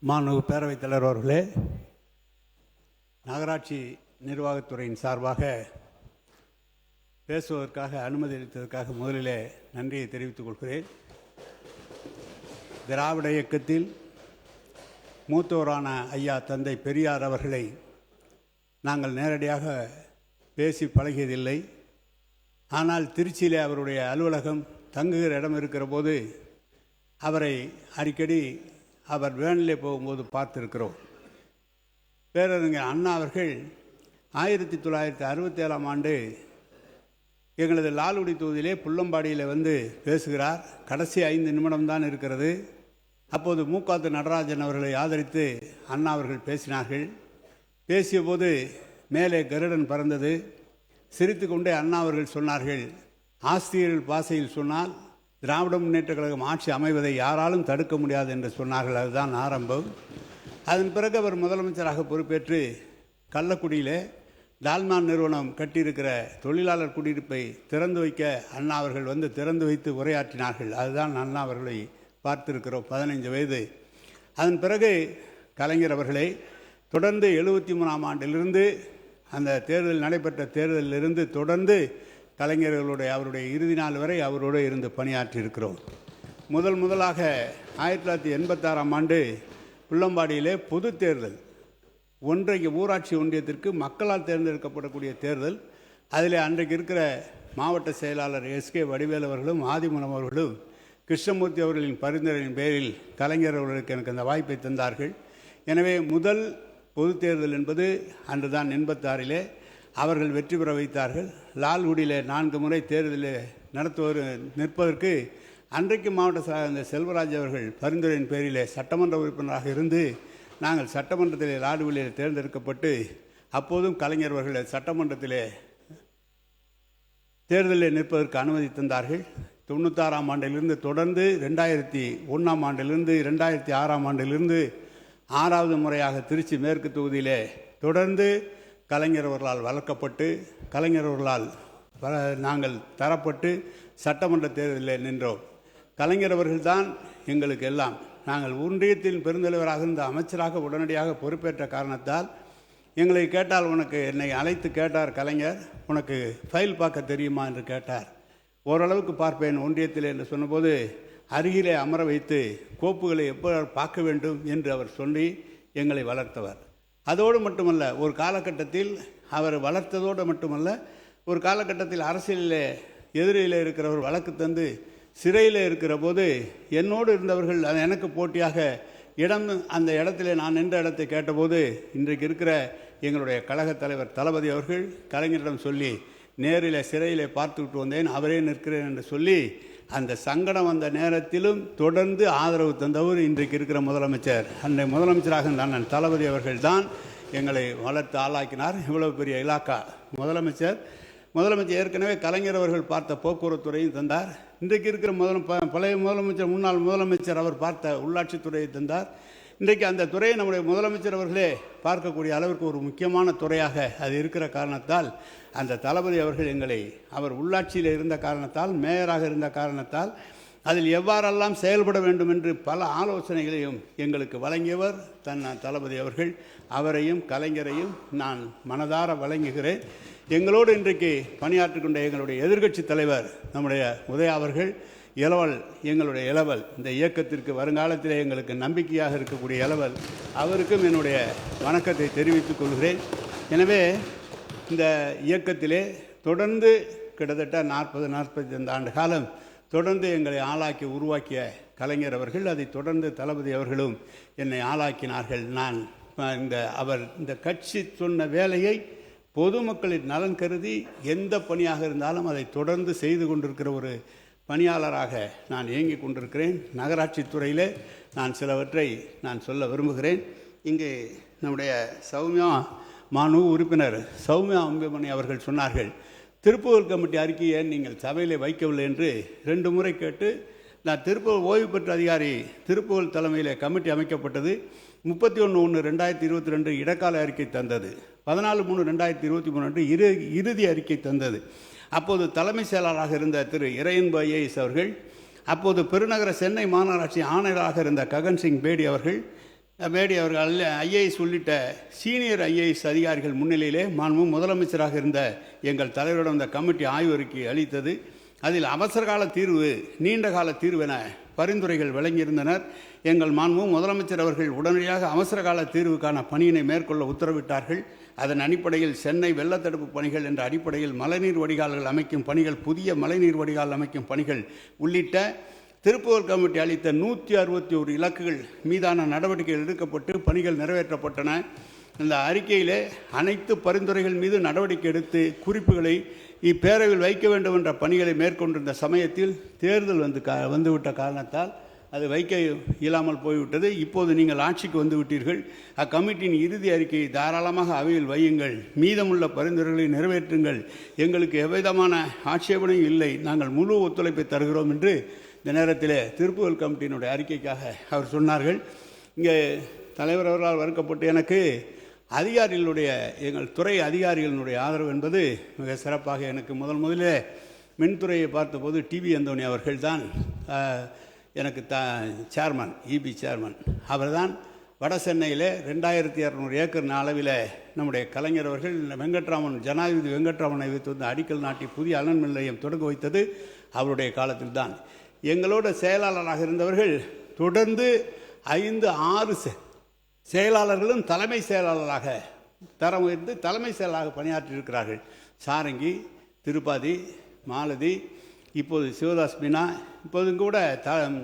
மாண்புமிகு பேரவைத் தலைவர் அவர்களே, நகராட்சி நிர்வாகத்துறையின் சார்பாக பேசுவதற்காக அனுமதி அளித்ததற்காக முதலிலே நன்றியை தெரிவித்துக் கொள்கிறேன். திராவிட இயக்கத்தில் மூத்தோரான ஐயா தந்தை பெரியார் அவர்களை நாங்கள் நேரடியாக பேசி பழகியதில்லை. ஆனால் திருச்சியிலே அவருடைய அலுவலகம் தங்குகிற இடம் இருக்கிற போது அவரை அடிக்கடி அவர் வேனிலே போகும்போது பார்த்திருக்கிறோம். பேரறிஞர் அண்ணா அவர்கள் 1967ஆம் ஆண்டு எங்களது லால்குடி தொகுதியிலே புள்ளம்பாடியில் வந்து பேசுகிறார். கடைசி 5 நிமிடம்தான் இருக்கிறது. அப்போது மூக்காத்து நடராஜன் அவர்களை ஆதரித்து அண்ணா அவர்கள் பேசினார்கள். பேசிய போது மேலே கருடன் பறந்தது. சிரித்து கொண்டே அண்ணா அவர்கள் சொன்னார்கள், ஆசிரியர்கள் பாசையில் சொன்னால் திராவிட முன்னேற்ற கழகம் ஆட்சி அமைவதை யாராலும் தடுக்க முடியாது என்று சொன்னார்கள். அதுதான் ஆரம்பம். அதன் பிறகு அவர் முதலமைச்சராக பொறுப்பேற்று கள்ளக்குடியிலே டால்மான் நிறுவனம் கட்டியிருக்கிற தொழிலாளர் குடியிருப்பை திறந்து வைக்க அண்ணா அவர்கள் வந்து திறந்து வைத்து உரையாற்றினார்கள். அதுதான் அண்ணா அவர்களை பார்த்திருக்கிறோம். 15 வயது. அதன் பிறகு கலைஞர் அவர்களை தொடர்ந்து 73ஆம் ஆண்டிலிருந்து அந்த தேர்தல் நடைபெற்ற தேர்தலிலிருந்து தொடர்ந்து கலைஞர்களுடைய அவருடைய இறுதி நாள் வரை அவரோடு இருந்து பணியாற்றியிருக்கிறோம். முதலாக 1986ஆம் ஆண்டு புள்ளம்பாடியிலே பொது தேர்தல், ஒன்றைக்கு ஊராட்சி ஒன்றியத்திற்கு மக்களால் தேர்ந்தெடுக்கப்படக்கூடிய தேர்தல். அதில் அன்றைக்கு இருக்கிற மாவட்ட செயலாளர் எஸ்கே வடிவேல் அவர்களும் ஆதிமூலம் அவர்களும் கிருஷ்ணமூர்த்தி அவர்களின் பரிந்துரையின் பேரில் கலைஞர் அவர்களுக்கு எனக்கு அந்த வாய்ப்பை தந்தார்கள். எனவே முதல் பொது தேர்தல் என்பது அன்றுதான் 86இலே அவர்கள் வெற்றி பெற வைத்தார்கள். லால்குடியில் 4 முறை தேர்தலில் நிற்பதற்கு அன்றைக்கு மாவட்ட செயலாளர் செல்வராஜ் அவர்கள் பரிந்துரையின் பேரிலே சட்டமன்ற உறுப்பினராக இருந்து நாங்கள் சட்டமன்றத்தில் லால்குடியில் தேர்ந்தெடுக்கப்பட்டு அப்போதும் கலைஞர் அவர்கள் சட்டமன்றத்திலே தேர்தலில் நிற்பதற்கு அனுமதி தந்தார்கள். 96ஆம் ஆண்டிலிருந்து தொடர்ந்து 2001ஆம் ஆண்டிலிருந்து 2006ஆம் ஆண்டிலிருந்து 6வது முறையாக திருச்சி மேற்கு தொகுதியிலே தொடர்ந்து கலைஞர் அவர்களால் வளர்க்கப்பட்டு கலைஞர் அவர்களால் நாங்கள் தரப்பட்டு சட்டமன்ற தேர்தலில் நின்றோம். கலைஞர் அவர்கள்தான் எங்களுக்கு எல்லாம். நாங்கள் ஒன்றியத்தின் பெருந்தலைவராக இருந்த அமைச்சராக உடனடியாக பொறுப்பேற்ற காரணத்தால் எங்களை கேட்டால், உனக்கு என்னை அழைத்து கேட்டார் கலைஞர், உனக்கு ஃபைல் பார்க்க தெரியுமா என்று கேட்டார். ஓரளவுக்கு பார்ப்பேன் ஒன்றியத்தில் என்று சொன்னபோது அருகிலே அமர வைத்து கோப்புகளை எப்போ பார்க்க வேண்டும் என்று அவர் சொல்லி எங்களை வளர்த்தவர். அதோடு மட்டுமல்ல, ஒரு காலகட்டத்தில் அவர் வளர்த்ததோடு மட்டுமல்ல, ஒரு காலகட்டத்தில் அரசியலில் எதிரில் இருக்கிறவர் வழக்கு தந்து சிறையில் இருக்கிற போது என்னோடு இருந்தவர்கள் எனக்கு போட்டியாக அந்த இடத்துல நான் நின்ற இடத்தை கேட்டபோது இன்றைக்கு இருக்கிற எங்களுடைய கழகத் தலைவர் தளபதி அவர்கள் கலைஞரிடம் சொல்லி நேரில் சிறையில் பார்த்துக்கிட்டு வந்தேன், அவரே நிற்கிறேன் என்று சொல்லி அந்த சங்கடம் வந்த நேரத்திலும் தொடர்ந்து ஆதரவு தந்தவர் இன்றைக்கு இருக்கிற முதலமைச்சர். அன்றைய முதலமைச்சராக நான் தளபதி அவர்கள் தான் எங்களை வளர்த்து ஆளாக்கினார். இவ்வளவு பெரிய இலாக்கா முதலமைச்சர் ஏற்கனவே கலைஞர் அவர்கள் பார்த்த போக்குவரத்துறையும் தந்தார். இன்றைக்கு இருக்கிற பழைய முதலமைச்சர் முன்னாள் முதலமைச்சர் அவர் பார்த்த உள்ளாட்சித்துறையை தந்தார். இன்றைக்கு அந்த துறையை நம்முடைய முதலமைச்சர் அவர்களே பார்க்கக்கூடிய அளவிற்கு ஒரு முக்கியமான துறையாக அது இருக்கிற காரணத்தால் அந்த தளபதி அவர்கள் எங்களை அவர் உள்ளாட்சியில் இருந்த காரணத்தால், மேயராக இருந்த காரணத்தால் அதில் எவ்வாறெல்லாம் செயல்பட வேண்டும் என்று பல ஆலோசனைகளையும் எங்களுக்கு வழங்கியவர் தளபதி அவர்கள். அவரையும் கலைஞரையும் நான் மனதார வழங்குகிறேன். எங்களோடு இன்றைக்கு பணியாற்றி கொண்ட எங்களுடைய எதிர்க்கட்சி தலைவர் நம்முடைய உதயா அவர்கள், இளவல், எங்களுடைய இளவல், இந்த இயக்கத்திற்கு வருங்காலத்தில் எங்களுக்கு நம்பிக்கையாக இருக்கக்கூடிய இளவல், அவருக்கும் என்னுடைய வணக்கத்தை தெரிவித்துக் கொள்கிறேன். எனவே இந்த இயக்கத்திலே தொடர்ந்து கிட்டத்தட்ட 40-45 ஆண்டு காலம் தொடர்ந்து எங்களை ஆளாக்கி உருவாக்கிய கலைஞர் அவர்கள், அதை தொடர்ந்து தளபதி அவர்களும் என்னை ஆளாக்கினார்கள். நான் இந்த கட்சி சொன்ன வேலையை பொதுமக்களின் நலன் கருதி எந்த பணியாக இருந்தாலும் அதை தொடர்ந்து செய்து கொண்டிருக்கிற ஒரு பணியாளராக நான் இயங்கி கொண்டிருக்கிறேன். நகராட்சி துறையிலே நான் சிலவற்றை நான் சொல்ல விரும்புகிறேன். இங்கே நம்முடைய சௌமியா மாண்புமிகு உறுப்பினர் சௌமியா அம்பிமணி அவர்கள் சொன்னார்கள், திருப்புகழ் கமிட்டி அறிக்கையை நீங்கள் சபையிலே வைக்கவில்லை என்று 2 முறை கேட்டு நான் திருப்புகழ் ஓய்வு பெற்ற அதிகாரி திருப்புகழ் தலைமையில் கமிட்டி அமைக்கப்பட்டது. 31/1/2022 இடைக்கால அறிக்கை தந்தது. 14/3/2023 அன்று இறுதி அறிக்கை தந்தது. அப்போது தலைமை செயலாளராக இருந்த திரு இறையன்பு ஐஏஎஸ் அவர்கள், அப்போது பெருநகர சென்னை மாநகராட்சி ஆணையராக இருந்த ககன் சிங் பேடி அவர்கள், மேடி அவர்கள் ஐஏஎஸ் உள்ளிட்ட சீனியர் ஐஏஎஸ் அதிகாரிகள் முன்னிலையிலே முதலமைச்சராக இருந்த எங்கள் தலைவரிடம் இந்த கமிட்டி ஆய்வறிக்கை அளித்தது. அதில் அவசரகால தீர்வு, நீண்டகால தீர்வு என பரிந்துரைகள் வழங்கியிருந்தனர். எங்கள் முதலமைச்சர் அவர்கள் உடனடியாக அவசரகால தீர்வுக்கான பணியினை மேற்கொள்ள உத்தரவிட்டார்கள். அதன் அடிப்படையில் சென்னை வெள்ளத்தடுப்பு பணிகள் என்ற அடிப்படையில் மழைநீர் வடிகால்கள் அமைக்கும் பணிகள், புதிய மழைநீர் வடிகால் அமைக்கும் பணிகள் உள்ளிட்ட திருப்புகழ் கமிட்டி அளித்த 161 இலக்குகள் மீதான நடவடிக்கைகள் எடுக்கப்பட்டு பணிகள் நிறைவேற்றப்பட்டன. இந்த அறிக்கையிலே அனைத்து பரிந்துரைகள் மீது நடவடிக்கை எடுத்து குறிப்புகளை இப்பேரவையில் வைக்க வேண்டும் என்ற பணிகளை மேற்கொண்டிருந்த சமயத்தில் தேர்தல் வந்துவிட்ட காரணத்தால் அது வைக்க இயலாமல் போய்விட்டது. இப்போது நீங்கள் ஆட்சிக்கு வந்து விட்டீர்கள். அக்கமிட்டியின் இறுதி அறிக்கையை தாராளமாக அவையில் வையுங்கள், மீதமுள்ள பரிந்துரைகளை நிறைவேற்றுங்கள், எங்களுக்கு எவ்விதமான ஆட்சேபனையும் இல்லை, நாங்கள் முழு ஒத்துழைப்பை தருகிறோம் என்று இந்த நேரத்தில் திருப்புகழ் கமிட்டியினுடைய அறிக்கைக்காக அவர் சொன்னார்கள். இங்கே தலைவர் அவர்களால் வறுக்கப்பட்டு எனக்கு அதிகாரிகளுடைய, எங்கள் துறை அதிகாரிகளினுடைய ஆதரவு என்பது மிக சிறப்பாக எனக்கு முதலில் மின்துறையை பார்த்தபோது டிவி அந்தோணி அவர்கள் தான் எனக்கு சேர்மன், இபி சேர்மன். அவர் தான் வட சென்னையில் 2200 ஏக்கர் அளவில் நம்முடைய கலைஞர் அவர்கள் வெங்கட்ராமன், ஜனாதிபதி வெங்கட்ராமனை வைத்து வந்து அடிக்கல் நாட்டி புதிய அனல் மின் நிலையம் தொடங்க வைத்தது அவருடைய காலத்தில் தான். எங்களோட செயலாளராக இருந்தவர்கள் தொடர்ந்து 5-6 செயலாளர்களும் தலைமை செயலாளராக தரம் உயர்ந்து தலைமை செயலாளராக பணியாற்றியிருக்கிறார்கள். சாரங்கி, திருப்பாதி, மாலதி, இப்போது சிவதாஸ் மீனா, இப்போதும் கூட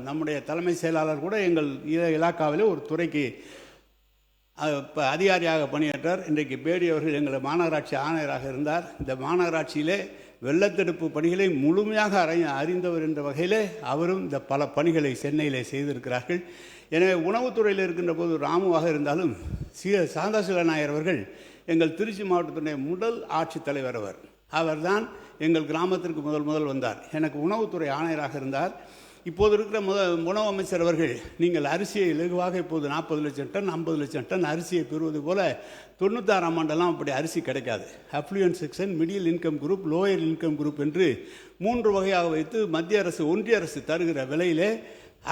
நம்முடைய தலைமை செயலாளர் கூட எங்கள் இலாக்காவில் ஒரு துறைக்கு அதிகாரியாக பணியாற்றார். இன்றைக்கு பேடி அவர்கள் எங்கள் மாநகராட்சி ஆணையராக இருந்தார். இந்த மாநகராட்சியிலே வெள்ளத்தடுப்பு பணிகளை முழுமையாக அறிந்தவர் என்ற வகையிலே அவரும் இந்த பல பணிகளை சென்னையிலே செய்திருக்கிறார்கள். எனவே உணவுத்துறையில் இருக்கின்ற போது ராமுவாக இருந்தாலும் சாந்தாசில நாயர் அவர்கள் எங்கள் திருச்சி மாவட்டத்தினுடைய முதல் ஆட்சித்தலைவர். அவர்தான் எங்கள் கிராமத்திற்கு முதல் வந்தார். எனக்கு உணவுத்துறை ஆணையராக இருந்தார். இப்போது இருக்கிற உணவு அமைச்சர் அவர்கள் நீங்கள் அரிசியை இலகுவாக இப்போது 40 லட்சம் டன் 50 லட்சம் டன் அரிசியை பெறுவது போல 96ஆம் ஆண்டெல்லாம் அப்படி அரிசி கிடைக்காது. Affluent section, middle income group, lower income group என்று 3 வகையாக வைத்து மத்திய அரசு, ஒன்றிய அரசு தருகிற விலையிலே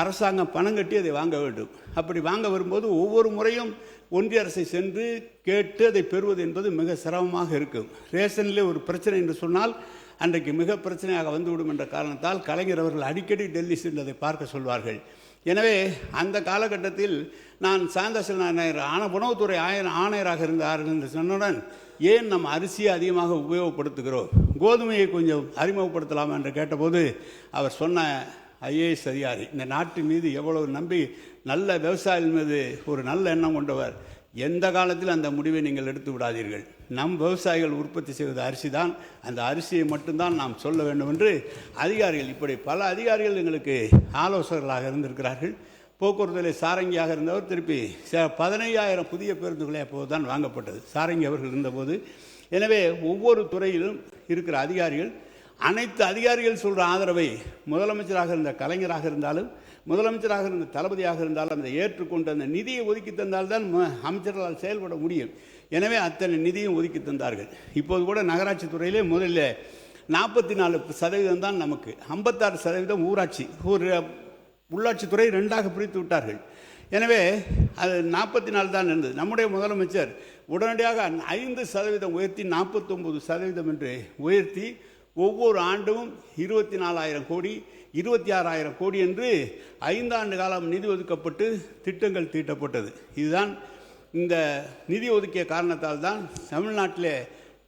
அரசாங்கம் பணம் கட்டி அதை வாங்க வேண்டும். அப்படி வாங்க வரும்போது ஒவ்வொரு முறையும் ஒன்றிய அரசை சென்று கேட்டு அதை பெறுவது என்பது மிக சிரமமாக இருக்கும். ரேஷனிலே ஒரு பிரச்சனை என்று சொன்னால் அன்றைக்கு மிக பிரச்சனையாக வந்துவிடும் என்ற காரணத்தால் கலைஞர் அவர்கள் அடிக்கடி டெல்லி சென்று அதை பார்க்க சொல்வார்கள். எனவே அந்த காலகட்டத்தில் நான் சாந்தாசில நாயர் உணவுத்துறை ஆணையராக இருந்தார் என்று சொன்னவுடன், ஏன் நம்ம அரிசியை அதிகமாக உபயோகப்படுத்துகிறோம், கோதுமையை கொஞ்சம் அறிமுகப்படுத்தலாம் என்று கேட்டபோது அவர் சொன்ன ஐஏஎஸ் அதிகாரி இந்த நாட்டின் மீது எவ்வளவு நம்பி, நல்ல விவசாயிகள் மீது ஒரு நல்ல எண்ணம் கொண்டவர், எந்த காலத்தில் அந்த முடிவை நீங்கள் எடுத்து விடாதீர்கள், நம் விவசாயிகள் உற்பத்தி செய்வது அரிசி தான், அந்த அரிசியை மட்டும்தான் நாம் சொல்ல வேண்டும் என்று அதிகாரிகள், இப்படி பல அதிகாரிகள் எங்களுக்கு ஆலோசகர்களாக இருந்திருக்கிறார்கள். போக்குவரத்தில் சாரங்கியாக இருந்தவர் திருப்பி 15,000 புதிய பேருந்துகளை அப்போது தான் வாங்கப்பட்டது, சாரங்கி அவர்கள் இருந்தபோது. எனவே ஒவ்வொரு துறையிலும் இருக்கிற அதிகாரிகள், அனைத்து அதிகாரிகள் சொல்கிற ஆதரவை முதலமைச்சராக இருந்த கலைஞராக இருந்தாலும், முதலமைச்சராக இருந்த தளபதியாக இருந்தாலும் அதை ஏற்றுக்கொண்டு அந்த நிதியை ஒதுக்கி தந்தால்தான் அமைச்சர்களால் செயல்பட முடியும். எனவே அத்தனை நிதியும் ஒதுக்கி தந்தார்கள். இப்போது கூட நகராட்சி துறையிலே முதலில் 44% தான் நமக்கு, 56% ஊராட்சி, உள்ளாட்சித்துறை 2ஆக பிரித்து விட்டார்கள். எனவே அது 44 தான் இருந்தது. நம்முடைய முதலமைச்சர் உடனடியாக 5% உயர்த்தி 49% என்று உயர்த்தி ஒவ்வொரு ஆண்டும் 24,000 கோடி 26,000 கோடி என்று 5 ஆண்டு காலம் நிதி ஒதுக்கப்பட்டு திட்டங்கள் தீட்டப்பட்டது. இதுதான் இந்த நிதி ஒதுக்கிய காரணத்தால் தான் தமிழ்நாட்டிலே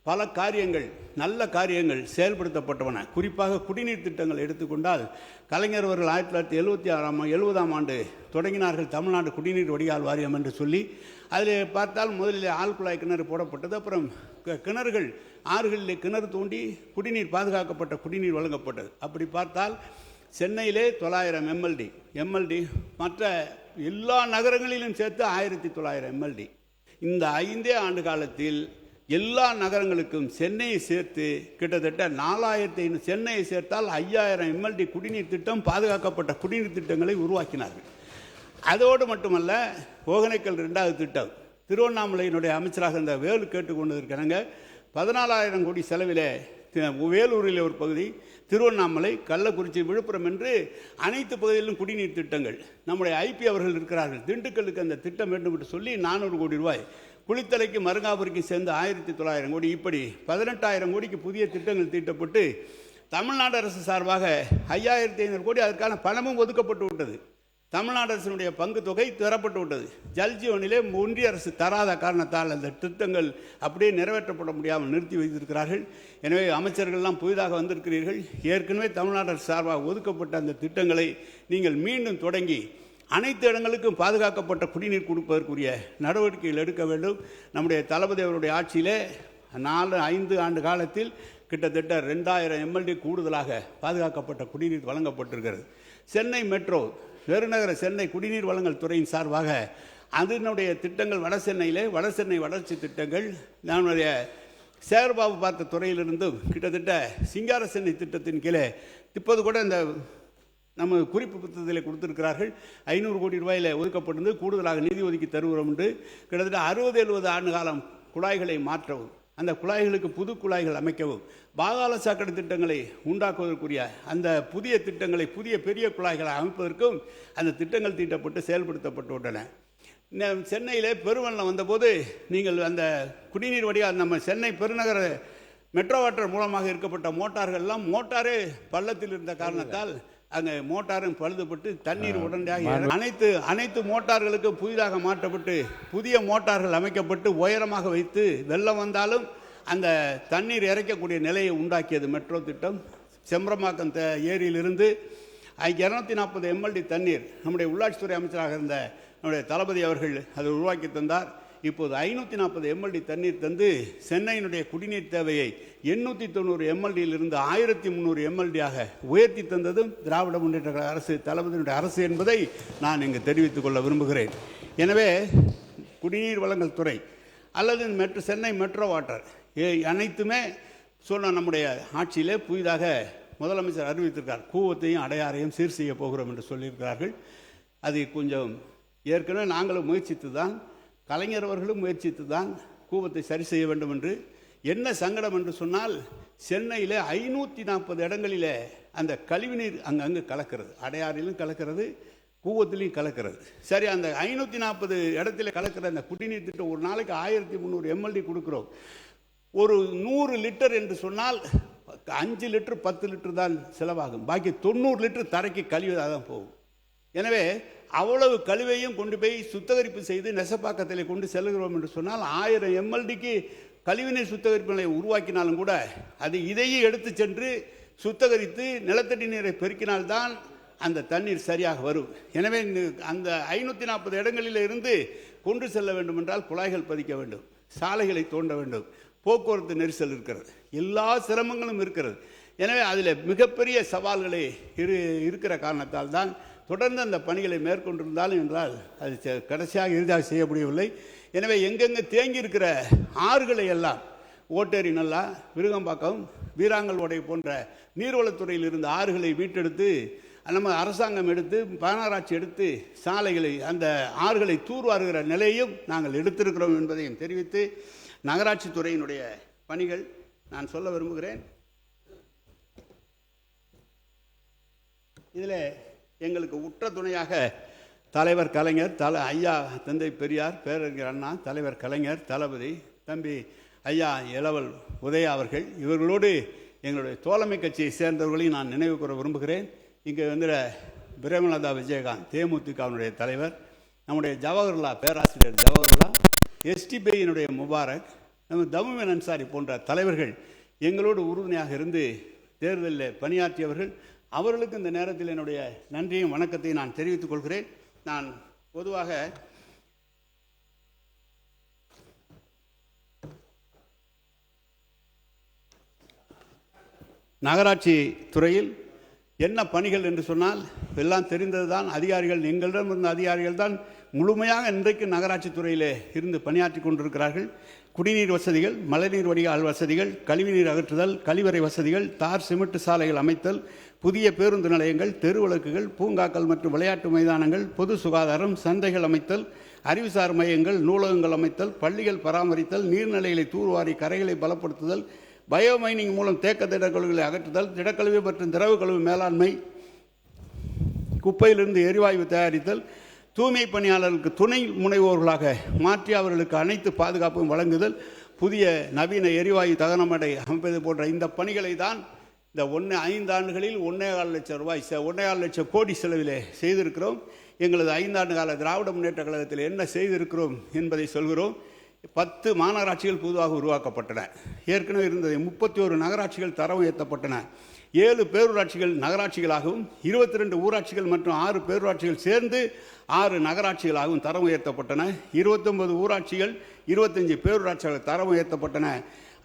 பல காரியங்கள், நல்ல காரியங்கள் செயல்படுத்தப்பட்டவன. குறிப்பாக குடிநீர் திட்டங்கள் எடுத்துக்கொண்டால் கலைஞர் அவர்கள் 1970ஆம் ஆண்டு தொடங்கினார்கள் தமிழ்நாடு குடிநீர் வடிகால் வாரியம் என்று சொல்லி. அதில் பார்த்தால் முதலில் ஆழ்குழாய் கிணறு போடப்பட்டது. அப்புறம் கிணறுகள், ஆறுகளிலே கிணறு தோண்டி குடிநீர், பாதுகாக்கப்பட்ட குடிநீர் வழங்கப்பட்டது. அப்படி பார்த்தால் சென்னையிலே 900 எம்எல்டி, மற்ற எல்லா நகரங்களிலும் சேர்த்து 1900 எம்எல்டி. இந்த 5 ஆண்டு காலத்தில் எல்லா நகரங்களுக்கும் சென்னையை சேர்த்து கிட்டத்தட்ட 4,500, சென்னையை சேர்த்தால் 5,000 எம்எல்டி குடிநீர் திட்டம், பாதுகாக்கப்பட்ட குடிநீர் திட்டங்களை உருவாக்கினார்கள். அதோடு மட்டுமல்ல, ஒகேனக்கல் 2வது திட்டம், திருவண்ணாமலையினுடைய அமைச்சராக இருந்த வேலு கேட்டுக்கொண்டிருக்கிறாங்க, 14,000 கோடி செலவில் வேலூரில் ஒரு பகுதி, திருவண்ணாமலை, கள்ளக்குறிச்சி, விழுப்புரம் என்று அனைத்து பகுதிகளிலும் குடிநீர் திட்டங்கள். நம்முடைய ஐபி அவர்கள் இருக்கிறார்கள், திண்டுக்கல்லுக்கு அந்த திட்டம் வேண்டும் என்று சொல்லி 400 கோடி ரூபாய், குளித்தலைக்கு மருங்காபுரிக்கு சேர்ந்து 1900 கோடி, இப்படி 18,000 கோடிக்கு புதிய திட்டங்கள் தீட்டப்பட்டு தமிழ்நாடு அரசு சார்பாக 5500 கோடி அதற்கான பணமும் ஒதுக்கப்பட்டு விட்டது. தமிழ்நாடு அரசினுடைய பங்கு தொகை தரப்பட்டு விட்டது. ஜல்ஜீவனிலே ஒன்றிய அரசு தராத காரணத்தால் அந்த திட்டங்கள் அப்படியே நிறைவேற்றப்பட முடியாமல் நிறுத்தி வைத்திருக்கிறார்கள். எனவே அமைச்சர்கள்லாம் புதிதாக வந்திருக்கிறீர்கள். ஏற்கனவே தமிழ்நாடு அரசு சார்பாக ஒதுக்கப்பட்ட அந்த திட்டங்களை நீங்கள் மீண்டும் தொடங்கி அனைத்து இடங்களுக்கும் பாதுகாக்கப்பட்ட குடிநீர் கொடுப்பதற்குரிய நடவடிக்கைகள் எடுக்க வேண்டும். நம்முடைய தளபதி அவருடைய ஆட்சியிலே 4-5 ஆண்டு காலத்தில் கிட்டத்தட்ட 2000 MLD கூடுதலாக பாதுகாக்கப்பட்ட குடிநீர் வழங்கப்பட்டிருக்கிறது. சென்னை மெட்ரோ, பெருநகர சென்னை குடிநீர் வழங்கல் துறையின் சார்பாக அதனுடைய திட்டங்கள் வடசென்னை வளர்ச்சி திட்டங்கள், நம்முடைய சேகர்பாபு பார்த்த துறையிலிருந்தும் கிட்டத்தட்ட சிங்கார சென்னை திட்டத்தின் கீழே இப்போது கூட இந்த நம்ம குறிப்பு புத்தகத்தில் கொடுத்திருக்கிறார்கள். 500 கோடி ரூபாயில் ஒதுக்கப்பட்டிருந்து கூடுதலாக நிதி ஒதுக்கி தருகிறோம் என்று கிட்டத்தட்ட 60-70 ஆண்டு காலம் குழாய்களை மாற்றவும், அந்த குழாய்களுக்கு புது குழாய்கள் அமைக்கவும், பாதாள சாக்கடை திட்டங்களை உண்டாக்குவதற்குரிய அந்த புதிய திட்டங்களை புதிய பெரிய குழாய்களை அமைப்பதற்கும் அந்த திட்டங்கள் தீட்டப்பட்டு செயல்படுத்தப்பட்டு விட்டன. சென்னையிலே பெருவெள்ளம் வந்தபோது நீங்கள் அந்த குடிநீர் வடிகால் நம்ம சென்னை பெருநகர மெட்ரோ வாட்டர் மூலமாக இருக்கப்பட்ட மோட்டார்கள்லாம் மோட்டாரே பள்ளத்தில் இருந்த காரணத்தால் அங்கே மோட்டாரும் பழுதுபட்டு தண்ணீர் உடனடியாக அனைத்து மோட்டார்களுக்கும் புதிதாக மாற்றப்பட்டு புதிய மோட்டார்கள் அமைக்கப்பட்டு உயரமாக வைத்து வெள்ளம் வந்தாலும் அந்த தண்ணீர் இறைக்கக்கூடிய நிலையை உண்டாக்கியது மெட்ரோ திட்டம். செம்பரமாக்கம் ஏரியிலிருந்து 240 MLD தண்ணீர் நம்முடைய உள்ளாட்சித்துறை அமைச்சராக இருந்த நம்முடைய தளபதி அவர்கள் அதை உருவாக்கி தந்தார். இப்போது 540 MLD தண்ணீர் தந்து சென்னையினுடைய குடிநீர் தேவையை 890 MLDயிலிருந்து 1300 MLDயாக உயர்த்தி தந்ததும் திராவிட முன்னேற்ற கழக அரசு, தளபதியினுடைய அரசு என்பதை நான் இங்கு தெரிவித்துக் கொள்ள விரும்புகிறேன். எனவே குடிநீர் வழங்கல் துறை அல்லது சென்னை மெட்ரோ வாட்டர் அனைத்துமே சொன்ன நம்முடைய ஆட்சியிலே புதிதாக முதலமைச்சர் அறிவித்திருக்கார். கூவத்தையும் அடையாறையும் சீர் செய்ய போகிறோம் என்று சொல்லியிருக்கிறார்கள். அது கொஞ்சம் ஏற்கனவே நாங்களும் முயற்சித்து தான், கலைஞர் அவர்களும் முயற்சித்து தான் கூவத்தை சரி செய்ய வேண்டும் என்று. என்ன சங்கடம் என்று சொன்னால், சென்னையில் 540 இடங்களில் அந்த கழிவுநீர் அங்கங்கு கலக்கிறது, அடையாறிலும் கலக்கிறது, கூவத்திலையும் கலக்கிறது. சரி, அந்த 540 இடத்துல கலக்கிற அந்த குடிநீர் திட்டம் ஒரு நாளைக்கு 1300 MLD கொடுக்குறோம். ஒரு 100 லிட்டர் என்று சொன்னால் 5 லிட்டர் 10 லிட்டர் தான் செலவாகும், பாக்கி 90 லிட்டர் தரைக்கு கழிவதாக தான் போகும். எனவே அவ்வளவு கழிவையும் கொண்டு போய் சுத்திகரிப்பு செய்து நெசப்பாக்கத்தில் கொண்டு செல்கிறோம் என்று சொன்னால் 1000 MLDக்கு கழிவுநீர் சுத்திகரிப்பு நிலையம் உருவாக்கினாலும் கூட அது இதையும் எடுத்து சென்று சுத்திகரித்து நிலத்தடி நீரை பெருக்கினால்தான் அந்த தண்ணீர் சரியாக வரும். எனவே அந்த 540 இடங்களில் இருந்து கொண்டு செல்ல வேண்டும் என்றால் குழாய்கள் பதிக்க வேண்டும், சாலைகளை தோண்ட வேண்டும், போக்குவரத்து நெரிசல் இருக்கிறது, எல்லா சிரமங்களும் இருக்கிறது. எனவே அதில் மிகப்பெரிய சவால்களை இருக்கிற காரணத்தால் தான் தொடர்ந்து அந்த பணிகளை மேற்கொண்டிருந்தாலும் என்றால் அது கடைசியாக இறுதியாக செய்ய முடியவில்லை. எனவே எங்கெங்கே தேங்கி இருக்கிற ஆறுகளை எல்லாம் ஓட்டேரி, நல்லா, விருகம்பாக்கம், வீராங்கல் ஓடை போன்ற நீர்வளத்துறையில் இருந்த ஆறுகளை மீட்டெடுத்து நம்ம அரசாங்கம் எடுத்து மாநகராட்சி எடுத்து சாலைகளை அந்த ஆறுகளை தூர்வாருகிற நிலையும் நாங்கள் எடுத்திருக்கிறோம் என்பதையும் தெரிவித்து நகராட்சி துறையினுடைய பணிகள் நான் சொல்ல விரும்புகிறேன். இதில் எங்களுக்கு உற்ற துணையாக தலைவர் கலைஞர், ஐயா தந்தை பெரியார், பேரறிஞர் அண்ணா, தலைவர் கலைஞர், தளபதி தம்பி ஐயா இளவல் உதயா அவர்கள், இவர்களோடு எங்களுடைய தோழமை கட்சியை சேர்ந்தவர்களையும் நான் நினைவு கூற விரும்புகிறேன். இங்கே பிரேமலதா விஜயகாந்த் தேமுதிகவினுடைய தலைவர், நம்முடைய ஜவஹர்லா பேராசிரியர் ஜவஹர்லா, எஸ்டிபியினுடைய முபாரக், நம்ம தமுமின் அன்சாரி போன்ற தலைவர்கள் எங்களோடு உறுதுணையாக இருந்து தேர்தலில் பணியாற்றியவர்கள். அவர்களுக்கு இந்த நேரத்தில் என்னுடைய நன்றியும் வணக்கத்தையும் நான் தெரிவித்துக் கொள்கிறேன். நான் பொதுவாக நகராட்சி துறையில் என்ன பணிகள் என்று சொன்னால் எல்லாம் தெரிந்தது தான். அதிகாரிகள், எங்களிடம் இருந்த அதிகாரிகள் தான் முழுமையாக இன்றைக்கு நகராட்சி துறையிலே இருந்து பணியாற்றி கொண்டிருக்கிறார்கள். குடிநீர் வசதிகள், மழைநீர் வடிகால் வசதிகள், கழிவுநீர் அகற்றுதல், கழிவறை வசதிகள், தார் சிமெண்ட் சாலைகள் அமைத்தல், புதிய பேருந்து நிலையங்கள், தெருவிளக்குகள், பூங்காக்கள் மற்றும் விளையாட்டு மைதானங்கள், பொது சுகாதாரம், சந்தைகள் அமைத்தல், அறிவுசார் மையங்கள், நூலகங்கள் அமைத்தல், பள்ளிகள் பராமரித்தல், நீர்நிலைகளை தூர்வாரி கரைகளை பலப்படுத்துதல், பயோமைனிங் மூலம் தேக்க திடக்கழிவுகளை அகற்றுதல், திடக்கழிவு மற்றும் திரவ கழிவு மேலாண்மை, குப்பையிலிருந்து எரிவாயு தயாரித்தல், தூய்மை பணியாளர்களுக்கு துணை முனைவோர்களாக மாற்றி அவர்களுக்கு அனைத்து பாதுகாப்பும் வழங்குதல், புதிய நவீன எரிவாயு தகனமடை அமைப்பது போன்ற இந்த பணிகளை தான் இந்த 5 ஆண்டுகளில் 1.25 லட்சம் ரூபாய் 1.25 லட்சம் கோடி செலவிலே செய்திருக்கிறோம். எங்களது 5 ஆண்டு கால திராவிட முன்னேற்ற கழகத்தில் என்ன செய்திருக்கிறோம் என்பதை சொல்கிறோம். 10 மாநகராட்சிகள் புதிதாக உருவாக்கப்பட்டன. ஏற்கனவே இருந்தது 31 நகராட்சிகள் தரம் உயர்த்தப்பட்டன. 7 பேரூராட்சிகள் நகராட்சிகளாகவும் 22 ஊராட்சிகள் மற்றும் 6 பேரூராட்சிகள் சேர்ந்து 6 நகராட்சிகளாகவும் தரம் உயர்த்தப்பட்டன. 29 ஊராட்சிகள் 25 பேரூராட்சிகள் தரம் உயர்த்தப்பட்டன.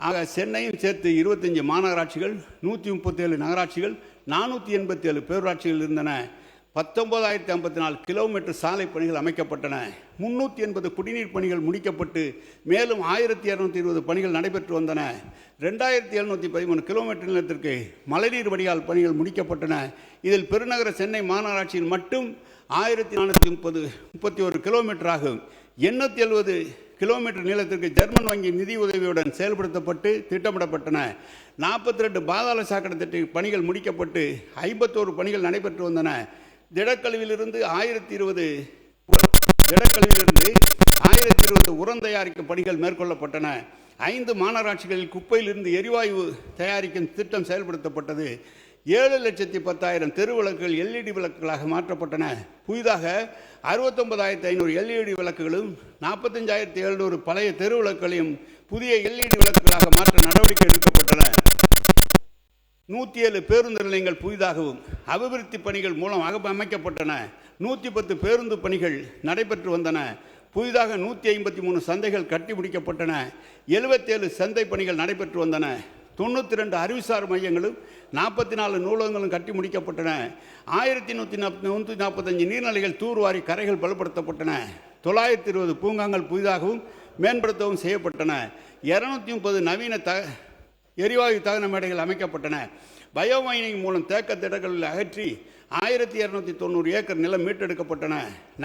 ஆக சென்னையும் சேர்த்து 25 மாநகராட்சிகள், 137 நகராட்சிகள், 487 பேரூராட்சிகள் இருந்தன. 19,054 கிலோமீட்டர் சாலை பணிகள் அமைக்கப்பட்டன. 380 குடிநீர் பணிகள் முடிக்கப்பட்டு மேலும் 1,220 பணிகள் நடைபெற்று வந்தன. 2,713 கிலோமீட்டர் நிலத்திற்கு மழைநீர் வடிகால் பணிகள் முடிக்கப்பட்டன. இதில் பெருநகர சென்னை மாநகராட்சியில் மட்டும் 1,431 கிலோமீட்டர் ஆகும். 870 கிலோமீட்டர் நீளத்திற்கு ஜெர்மன் வங்கி நிதி உதவியுடன் செயல்படுத்தப்பட்டு திட்டமிடப்பட்டன. 42 பாதாள சாக்கடை திட்ட பணிகள் முடிக்கப்பட்டு 51 பணிகள் நடைபெற்று வந்தன. திடக்கழிவிலிருந்து 1020 உரம் தயாரிக்கும் பணிகள் மேற்கொள்ளப்பட்டன. 5 மாநகராட்சிகளில் குப்பையிலிருந்து எரிவாயு தயாரிக்கும் திட்டம் செயல்படுத்தப்பட்டது. 7,10,000 தெரு விளக்குகள் LED விளக்குகளாக மாற்றப்பட்டன. புதிதாக 69,500 LED விளக்குகளும் 45,700 பழைய தெரு விளக்குகளையும் புதிய LED விளக்குகளாக மாற்ற நடவடிக்கை எடுக்கப்பட்டன. 107 பேருந்து நிலையங்கள் புதிதாகவும் அபிவிருத்தி பணிகள் மூலம் அமைக்கப்பட்டன. 110 பேருந்து பணிகள் நடைபெற்று வந்தன. புதிதாக 153 சந்தைகள் கட்டி முடிக்கப்பட்டன. 77 சந்தை பணிகள் நடைபெற்று வந்தன. 92 அறிவுசார் மையங்களும் 44 நூலகங்களும் கட்டி முடிக்கப்பட்டன. 1,145 நீர்நிலைகள் தூர்வாரி கரைகள் பலப்படுத்தப்பட்டன. 920 பூங்காங்கள் புதிதாகவும் மேம்படுத்தவும் செய்யப்பட்டன. 230 நவீன எரிவாயு தகன மேடைகள் அமைக்கப்பட்டன. பயோமைனிங் மூலம் தேக்க திடக்கழிவுகளை அகற்றி 1,290 ஏக்கர் நிலம் மீட்டெடுக்கப்பட்டன.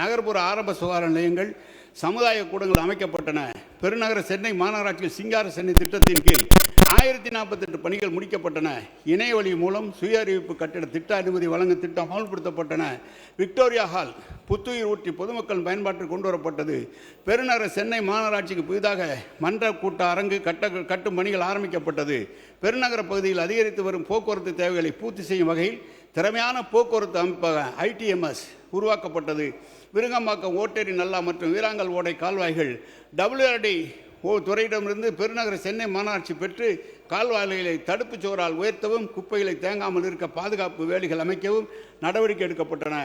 நகர்ப்புற ஆரம்ப சுகாதார நிலையங்கள், சமுதாய கூடங்கள் அமைக்கப்பட்டன. பெருநகர சென்னை மாநகராட்சியில் சிங்கார சென்னை திட்டத்தின் கீழ் 1,048 பணிகள் முடிக்கப்பட்டன. இணையவழி மூலம் சுய அறிவிப்பு கட்டிட திட்ட அனுமதி வழங்கும் திட்டம் அமல்படுத்தப்பட்டன. விக்டோரியா ஹால் புத்துயிர் ஊட்டி பொதுமக்கள் பயன்பாட்டில் கொண்டு வரப்பட்டது. பெருநகர சென்னை மாநகராட்சிக்கு புதிதாக மன்ற கூட்ட அரங்கு கட்டும் பணிகள் ஆரம்பிக்கப்பட்டது. பெருநகர பகுதியில் அதிகரித்து வரும் போக்குவரத்து தேவைகளை பூர்த்தி செய்யும் வகையில் திறமையான போக்குவரத்து அமைப்பாக ITMS உருவாக்கப்பட்டது. விருங்கம்பாக்கம், ஓட்டேரி நல்லா மற்றும் வீராங்கல் ஓடை கால்வாய்கள் WRD துறையிடமிருந்து பெருநகர சென்னை மாநகராட்சி பெற்று கால்வாய்களை தடுப்புச் சுவரால் உயர்த்தவும், குப்பைகளை தேங்காமல் இருக்க பாதுகாப்பு வேலிகள் அமைக்கவும் நடவடிக்கை எடுக்கப்பட்டன.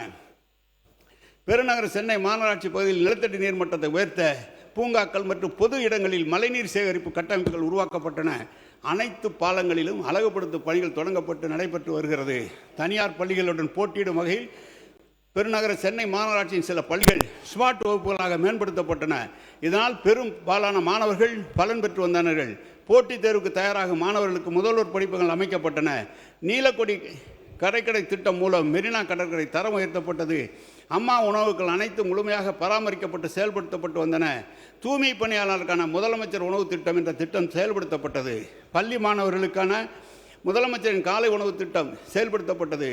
பெருநகர சென்னை மாநகராட்சி பகுதியில் நிலத்தடி நீர்மட்டத்தை உயர்த்த பூங்காக்கள் மற்றும் பொது இடங்களில் மழைநீர் சேகரிப்பு கட்டமைப்புகள் உருவாக்கப்பட்டன. அனைத்து பாலங்களிலும் அழகுபடுத்தும் பணிகள் தொடங்கப்பட்டு நடைபெற்று வருகிறது. தனியார் பள்ளிகளுடன் போட்டியிடும் வகையில் பெருநகர சென்னை மாநகராட்சியின் சில பள்ளிகள் ஸ்மார்ட் வகுப்புகளாக மேம்படுத்தப்பட்டன. இதனால் பெரும் பாலான மாணவர்கள் பலன் பெற்று வந்தனர். போட்டித் தேர்வுக்கு தயாராகும் மாணவர்களுக்கு முதல்வர் படிப்புகள் அமைக்கப்பட்டன. நீலக்கொடி கடற்கரை திட்டம் மூலம் மெரினா கடற்கரை தரம் உயர்த்தப்பட்டது. அம்மா உணவுகள் அனைத்தும் முழுமையாக பராமரிக்கப்பட்டு செயல்படுத்தப்பட்டு வந்தன. தூய்மை பணியாளருக்கான முதலமைச்சர் உணவு திட்டம் என்ற திட்டம் செயல்படுத்தப்பட்டது. பள்ளி மாணவர்களுக்கான முதலமைச்சரின் காலை உணவு திட்டம் செயல்படுத்தப்பட்டது.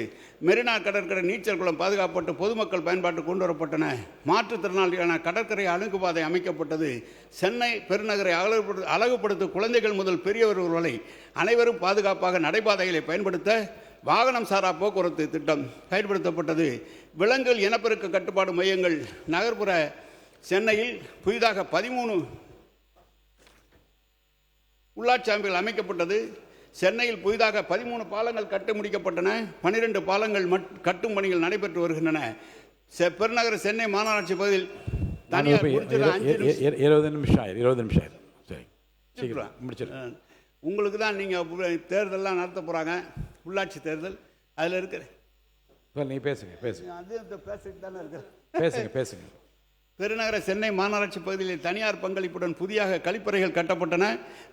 மெரினா கடற்கரை நீச்சல் குளம் பாதுகாக்கப்பட்டு பொதுமக்கள் பயன்பாட்டு கொண்டு வரப்பட்டன. மாற்றுத்திறனாளியான கடற்கரை அணுகுபாதை அமைக்கப்பட்டது. சென்னை பெருநகரை அழகுபடுத்தும் குழந்தைகள் முதல் பெரியவர் வரை அனைவரும் பாதுகாப்பாக நடைபாதைகளை பயன்படுத்த வாகனம் சாரா போக்குவரத்து திட்டம் பயன்படுத்தப்பட்டது. விலங்குகள் இனப்பெருக்க கட்டுப்பாடு மையங்கள் நகர்ப்புற சென்னையில் புதிதாக 13 உள்ளாட்சி அமைப்புகள் அமைக்கப்பட்டது. சென்னையில் புதிதாக 13 பாலங்கள் கட்டி முடிக்கப்பட்டன. 12 பாலங்கள் கட்டும் பணிகள் நடைபெற்று வருகின்றன. பெருநகர சென்னை மாநகராட்சி பகுதியில் தனியார் 20 நிமிஷம் உங்களுக்கு தான் நீங்கள் தேர்தல்லாம் நடத்த போகிறாங்க. உள்ளாட்சி தேர்தல் அதில் இருக்கிற நீங்கள் பேசுங்க பேசிட்டு தானே இருக்கிற பேசுங்க. பெருநகர சென்னை மாநகராட்சி பகுதியில் தனியார் பங்களிப்புடன் புதிதாக கழிப்பறைகள் கட்டப்பட்டன.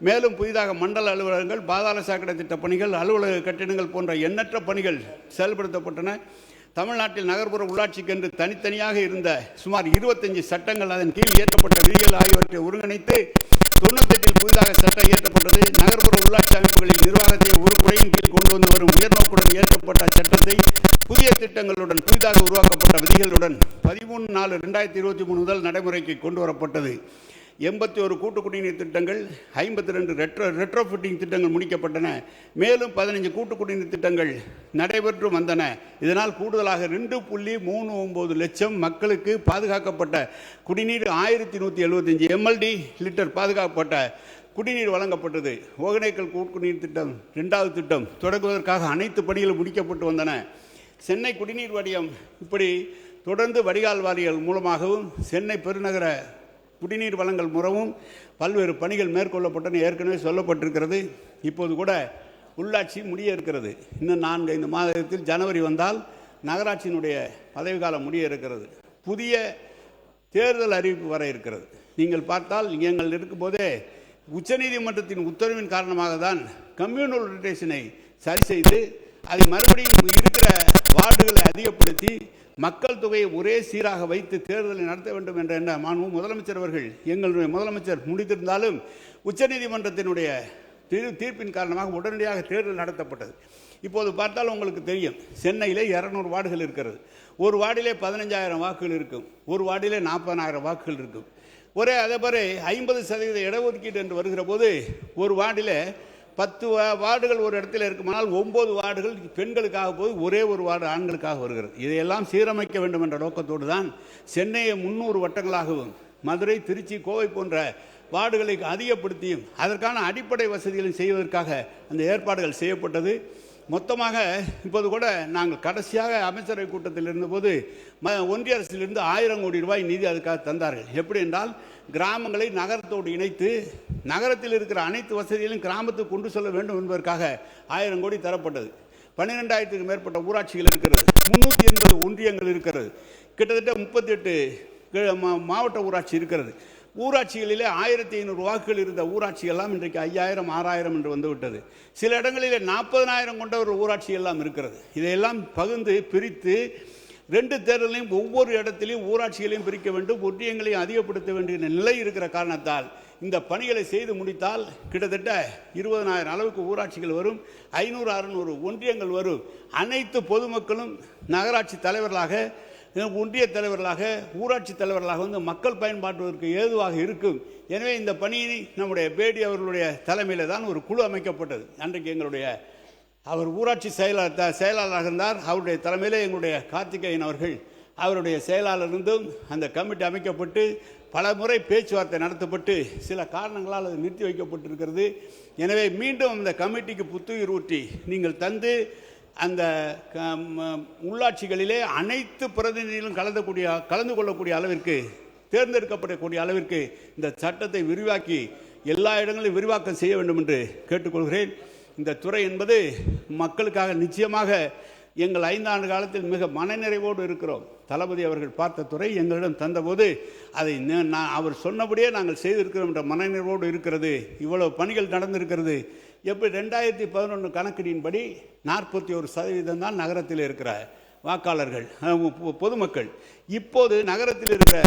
மேலும் புதிதாக மண்டல அலுவலகங்கள், பாதாள சாக்கடை திட்ட பணிகள், அலுவலக கட்டிடங்கள் போன்ற எண்ணற்ற பணிகள் செயல்படுத்தப்பட்டன. தமிழ்நாட்டில் நகர்ப்புற உள்ளாட்சிக்கென்று தனித்தனியாக இருந்த சுமார் 25 சட்டங்கள், அதன் கீழ் இயற்றப்பட்ட விதிகள் ஆகியவற்றை ஒருங்கிணைத்து 98 புதிதாக சட்டம் இயற்றப்பட்டது. நகர்ப்புற உள்ளாட்சி அமைப்புகளின் நிர்வாகத்தை ஒரு குடையின் கீழ் கொண்டு வந்து வரும் உயர்நோக்குடன் இயற்றப்பட்ட சட்டத்தை புதிய திட்டங்களுடன் புதிதாக உருவாக்கப்பட்ட விதிகளுடன் 13/4/2023 முதல் நடைமுறைக்கு கொண்டு வரப்பட்டது. 81 கூட்டு குடிநீர் திட்டங்கள், 52 ரெட்ரோஃபிட்டிங் திட்டங்கள் முடிக்கப்பட்டன. மேலும் 15 கூட்டு குடிநீர் திட்டங்கள் நடைபெற்று வந்தன. இதனால் கூடுதலாக 2.39 லட்சம் மக்களுக்கு பாதுகாக்கப்பட்ட குடிநீர் 1175 MLD லிட்டர் பாதுகாக்கப்பட்ட குடிநீர் வழங்கப்பட்டது. ஒகேனக்கல் கூட்டுக்குடிநீர் திட்டம் 2வது திட்டம் தொடங்குவதற்காக அனைத்து பணிகளும் முடிக்கப்பட்டு வந்தன. சென்னை குடிநீர் வாரியம் இப்படி தொடர்ந்து வடிகால் வாரியங்கள் மூலமாகவும் சென்னை பெருநகர குடிநீர் வழங்கல் மூலமும் பல்வேறு பணிகள் மேற்கொள்ளப்பட்டன. ஏற்கனவே சொல்லப்பட்டிருக்கிறது. இப்போது கூட உள்ளாட்சி முடிய இருக்கிறது. இன்னும் 4-5 மாதத்தில் ஜனவரி வந்தால் நகராட்சியினுடைய பதவிக்காலம் முடிய இருக்கிறது. புதிய தேர்தல் அறிவிப்பு வர இருக்கிறது. நீங்கள் பார்த்தால் எங்கள் இருக்கும்போதே உச்சநீதிமன்றத்தின் உத்தரவின் காரணமாக தான் கம்யூனல் ரொட்டேஷனை சரி செய்து அதை மறுபடியும் இருக்கிற வார்டுகளை அதிகப்படுத்தி மக்கள் தொகையை ஒரே சீராக வைத்து தேர்தலை நடத்த வேண்டும் என்ற எண்ண மாண்பு முதலமைச்சர் அவர்கள் எங்களுடைய முதலமைச்சர் முடித்திருந்தாலும் உச்சநீதிமன்றத்தினுடைய தீர்ப்பின் காரணமாக உடனடியாக தேர்தல் நடத்தப்பட்டது. இப்போது பார்த்தால் உங்களுக்கு தெரியும், சென்னையிலே 200 வார்டுகள் இருக்கிறது. ஒரு வார்டிலே 15,000 வாக்குகள் இருக்கும், ஒரு வார்டிலே 40,000 வாக்குகள் இருக்கும். அதே போல 50% இடஒதுக்கீடு என்று வருகிற போது ஒரு வார்டிலே 10 வார்டுகள் ஒரு இடத்துல இருக்குமானால் 9 வார்டுகள் பெண்களுக்காக போய் ஒரே ஒரு வார்டு ஆண்களுக்காக வருகிறது. இதையெல்லாம் சீரமைக்க வேண்டும் என்ற நோக்கத்தோடு தான் சென்னையை 300 வட்டங்களாகவும் மதுரை, திருச்சி, கோவை போன்ற வார்டுகளை அதிகப்படுத்தியும் அதற்கான அடிப்படை வசதிகளை செய்வதற்காக அந்த ஏற்பாடுகள் செய்யப்பட்டது. மொத்தமாக இப்போது கூட நாங்கள் கடைசியாக அமைச்சரவை கூட்டத்தில் இருந்தபோது ஒன்றிய அரசிலிருந்து 1000 கோடி ரூபாய் நிதி அதுக்காக தந்தார்கள். எப்படி என்றால் கிராமங்களை நகரத்தோடு இணைத்து நகரத்தில் இருக்கிற அனைத்து வசதிகளையும் கிராமத்துக்கு கொண்டு செல்ல வேண்டும் என்பதற்காக 1000 கோடி தரப்பட்டது. 12,000க்கும் மேற்பட்ட ஊராட்சிகள் இருக்கிறது, 380 ஒன்றியங்கள் இருக்கிறது, கிட்டத்தட்ட 38 மாவட்ட ஊராட்சி இருக்கிறது. ஊராட்சிகளிலே 1500 வாக்குகள் இருந்த ஊராட்சி எல்லாம் இன்றைக்கு 5000, 6000 என்று வந்துவிட்டது. சில இடங்களிலே 40,000 கொண்ட ஒரு ஊராட்சி எல்லாம் இருக்கிறது. இதையெல்லாம் பகிர்ந்து பிரித்து 2 தேர்தலையும் ஒவ்வொரு இடத்திலையும் ஊராட்சிகளையும் பிரிக்க வேண்டும், ஒன்றியங்களையும் அதிகப்படுத்த வேண்டிய நிலை இருக்கிற காரணத்தால் இந்த பணிகளை செய்து முடித்தால் கிட்டத்தட்ட 20,000 அளவுக்கு ஊராட்சிகள் வரும், 500-600 ஒன்றியங்கள் வரும். அனைத்து பொதுமக்களும் நகராட்சி தலைவர்களாக, ஒன்றிய தலைவர்களாக, ஊராட்சி தலைவர்களாக வந்து மக்கள் பயன்பாட்டுவதற்கு ஏதுவாக இருக்கும். எனவே இந்த பணியை நம்முடைய பேடி அவர்களுடைய தலைமையில் தான் ஒரு குழு அமைக்கப்பட்டது. அன்றைக்கு எங்களுடைய அவர் ஊராட்சி செயலாளராக இருந்தார். அவருடைய தலைமையிலே எங்களுடைய கார்த்திகேயன் அவர்கள் அவருடைய செயலாளர் இருந்தும் அந்த கமிட்டி அமைக்கப்பட்டு பல முறை பேச்சுவார்த்தை நடத்தப்பட்டு சில காரணங்களால் அது நிறுத்தி வைக்கப்பட்டிருக்கிறது. எனவே மீண்டும் அந்த கமிட்டிக்கு புத்துயிர் ஊற்றி நீங்கள் தந்து அந்த உள்ளாட்சிகளிலே அனைத்து பிரதிநிதிகளும் கலந்து கொள்ளக்கூடிய அளவிற்கு, தேர்ந்தெடுக்கப்படக்கூடிய அளவிற்கு இந்த சட்டத்தை விரிவாக்கி எல்லா இடங்களிலும் விரிவாக்கம் செய்ய வேண்டும் என்று கேட்டுக்கொள்கிறேன். இந்த துறை என்பது மக்களுக்காக நிச்சயமாக எங்கள் 5 ஆண்டு காலத்தில் மிக மனநிறைவோடு இருக்கிறோம். தளபதி அவர்கள் பார்த்த துறை எங்களிடம் தந்தபோது அதை அவர் சொன்னபடியே நாங்கள் செய்திருக்கிறோம் என்ற மனநிறைவோடு இருக்கிறது. இவ்வளவு பணிகள் நடந்திருக்கிறது. எப்படி 2011 கணக்கெடுப்பின்படி 41% தான் நகரத்தில் இருக்கிற வாக்காளர்கள், பொதுமக்கள். இப்போது நகரத்தில் இருக்கிற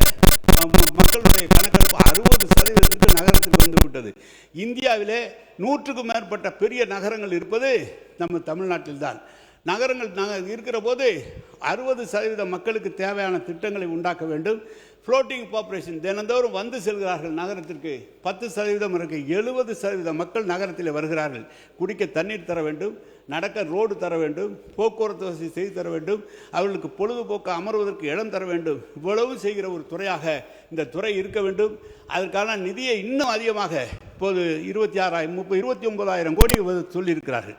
மக்களுடைய கணக்கெடுப்பு 60% நகரத்துக்கு வந்துவிட்டது. இந்தியாவிலே 100க்கும் மேற்பட்ட பெரிய நகரங்கள் இருப்பது நம்ம தமிழ்நாட்டில் தான். நகரங்கள் இருக்கிற போது 60% மக்களுக்கு தேவையான திட்டங்களை உண்டாக்க வேண்டும். ஃப்ளோட்டிங் பாப்புலேஷன் தினந்தோறும் வந்து செல்கிறார்கள் நகரத்திற்கு 10% இருக்கு. 70% மக்கள் நகரத்தில் வருகிறார்கள். குடிக்க தண்ணீர் தர வேண்டும், நடக்க ரோடு தர வேண்டும், போக்குவரத்து வசதி செய்து தர வேண்டும், அவர்களுக்கு பொழுதுபோக்கு அமர்வதற்கு இடம் தர வேண்டும். இவ்வளவு செய்கிற ஒரு துறையாக இந்த துறை இருக்க வேண்டும். அதற்கான நிதியை இன்னும் அதிகமாக இப்போது 29,000 கோடி சொல்லியிருக்கிறார்கள்.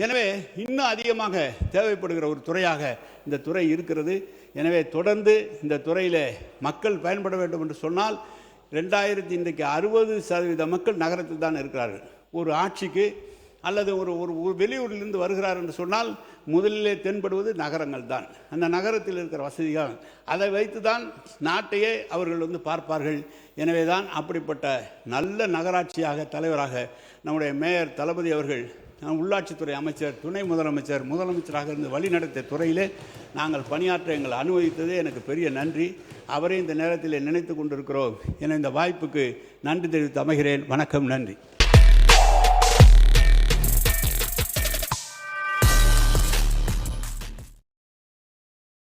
எனவே இன்னும் அதிகமாக தேவைப்படுகிற ஒரு துறையாக இந்த துறை இருக்கிறது. எனவே தொடர்ந்து இந்த துறையில் மக்கள் பயன்பட வேண்டும் என்று சொன்னால் இன்றைக்கு 60% மக்கள் நகரத்தில் தான் இருக்கிறார்கள். ஒரு ஆட்சிக்கு அல்லது ஒரு வெளியூரிலிருந்து வருகிறார் என்று சொன்னால் முதலிலே தென்படுவது நகரங்கள் தான். அந்த நகரத்தில் இருக்கிற வசதிகள் அதை வைத்து தான் நாட்டையே அவர்கள் பார்ப்பார்கள். எனவே தான் அப்படிப்பட்ட நல்ல நகராட்சியாக தலைவராக நம்முடைய மேயர் தளபதி அவர்கள், உள்ளாட்சித்துறை அமைச்சர், துணை முதலமைச்சர், முதலமைச்சராக இருந்து வழிநடத்திய துறையிலே நாங்கள் பணியாற்ற எங்களை அனுமதித்ததே எனக்கு பெரிய நன்றி. அவரை இந்த நேரத்தில் நினைத்து கொண்டிருக்கிறோம் என இந்த வாய்ப்புக்கு நன்றி தெரிவித்து அமைகிறேன். வணக்கம், நன்றி.